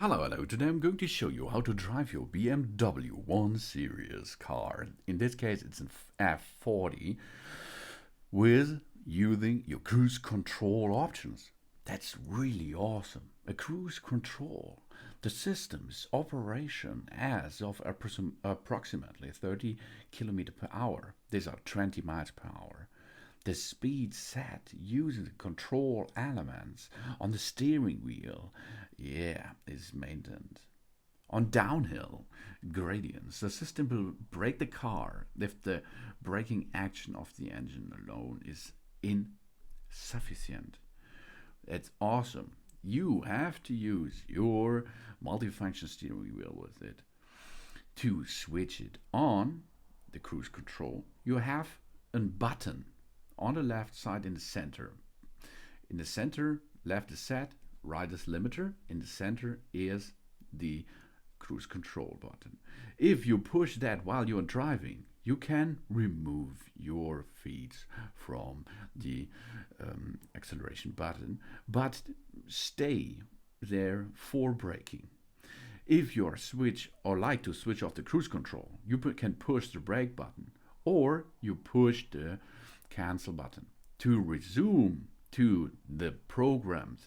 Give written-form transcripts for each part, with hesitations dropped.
Hello, today I'm going to show you how to drive your BMW 1 Series car. In this case it's an F40 with using your cruise control options. That's really awesome. A cruise control. The system's operation as of approximately 30 km per hour. These are 20 miles per hour. The speed set using the control elements on the steering wheel, is maintained. On downhill gradients, the system will brake the car if the braking action of the engine alone is insufficient. That's awesome. You have to use your multifunction steering wheel with it. To switch it on, the cruise control, you have a button on the left side in the center. In the center, left is set, right is limiter. In the center is the cruise control button. If you push that while you're driving, you can remove your feet from the acceleration button, but stay there for braking. If you switch or like to switch off the cruise control, you can push the brake button or you push the cancel button. To resume to the programmed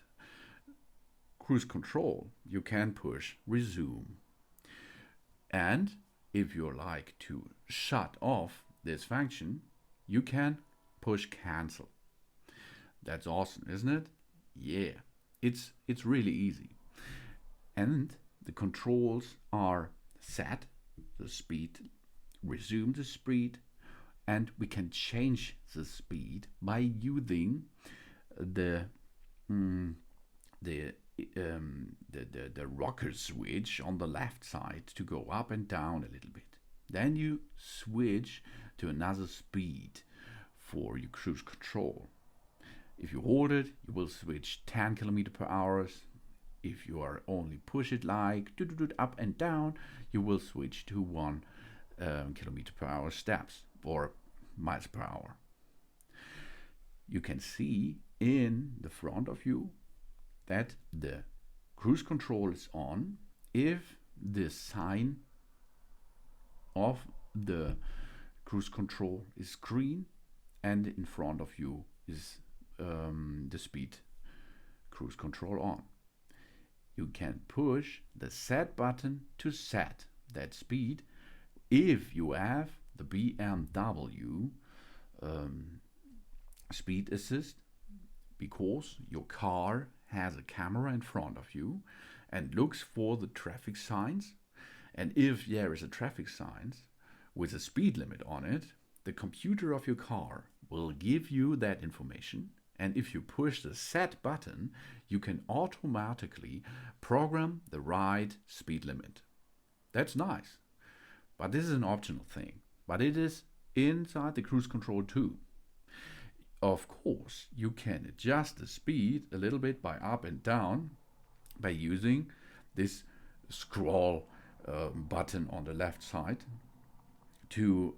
cruise control, you can push resume. And if you like to shut off this function, you can push cancel. That's awesome, isn't it? Yeah, it's really easy. And the controls are set, the speed, resume the speed, and we can change the speed by using the rocker switch on the left side to go up and down a little bit. Then you switch to another speed for your cruise control. If you hold it, you will switch 10 km per hour. If you are only push it like up and down, you will switch to 1 km per hour steps or miles per hour. You can see in the front of you that the cruise control is on if the sign of the cruise control is green and in front of you is the speed cruise control on. You can push the set button to set that speed if you have the BMW speed assist, because your car has a camera in front of you and looks for the traffic signs. And if there is a traffic sign with a speed limit on it, the computer of your car will give you that information. And if you push the set button, you can automatically program the right speed limit. That's nice. But this is an optional thing. But it is inside the cruise control too. Of course, you can adjust the speed a little bit by up and down by using this scroll button on the left side to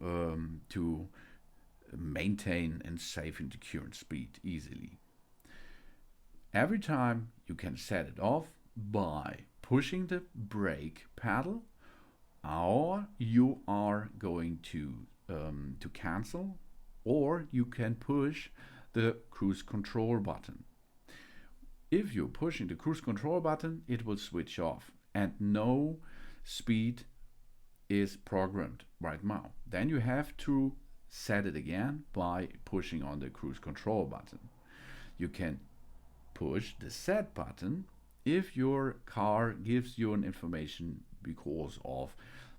maintain and save in the current speed easily. Every time you can set it off by pushing the brake pedal, or you are going to cancel, or you can push the cruise control button. If you're pushing the cruise control button, it will switch off and no speed is programmed right now. Then you have to set it again by pushing on the cruise control button. You can push the set button if your car gives you an information because of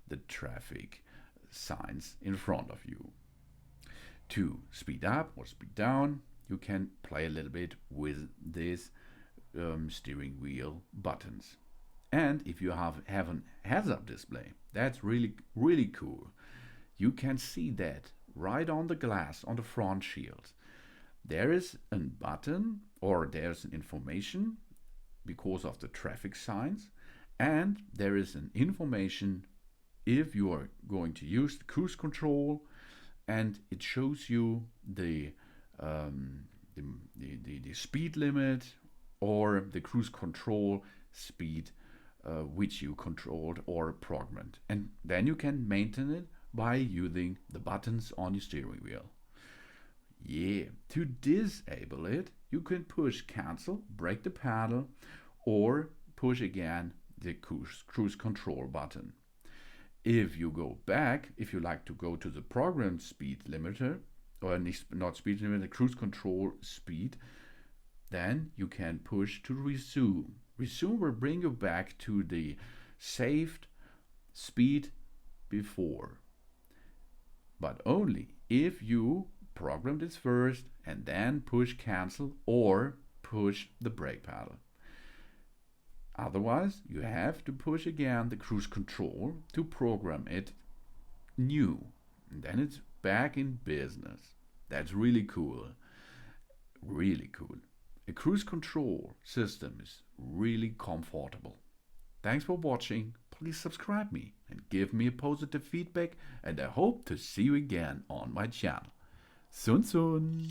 the traffic signs in front of you. To speed up or speed down, you can play a little bit with these steering wheel buttons. And if you have a heads-up display, that's really cool. You can see that right on the glass on the front shield. There is a button or there's an information because of the traffic signs, and there is an information if you are going to use the cruise control, and it shows you the speed limit or the cruise control speed which you controlled or programmed. And then you can maintain it by using the buttons on your steering wheel. Yeah, to disable it, you can push cancel, break the pedal, or push again the cruise control button. If you go back, if you like to go to the programmed speed limiter, or not speed limiter, cruise control speed, then you can push to resume. Resume will bring you back to the saved speed before, but only if you program this first and then push cancel or push the brake pedal. Otherwise, you have to push again the cruise control to program it new. And then it's back in business. That's really cool. Really cool. A cruise control system is really comfortable. Thanks for watching. Please subscribe me and give me a positive feedback, and I hope to see you again on my channel. Sun Sun!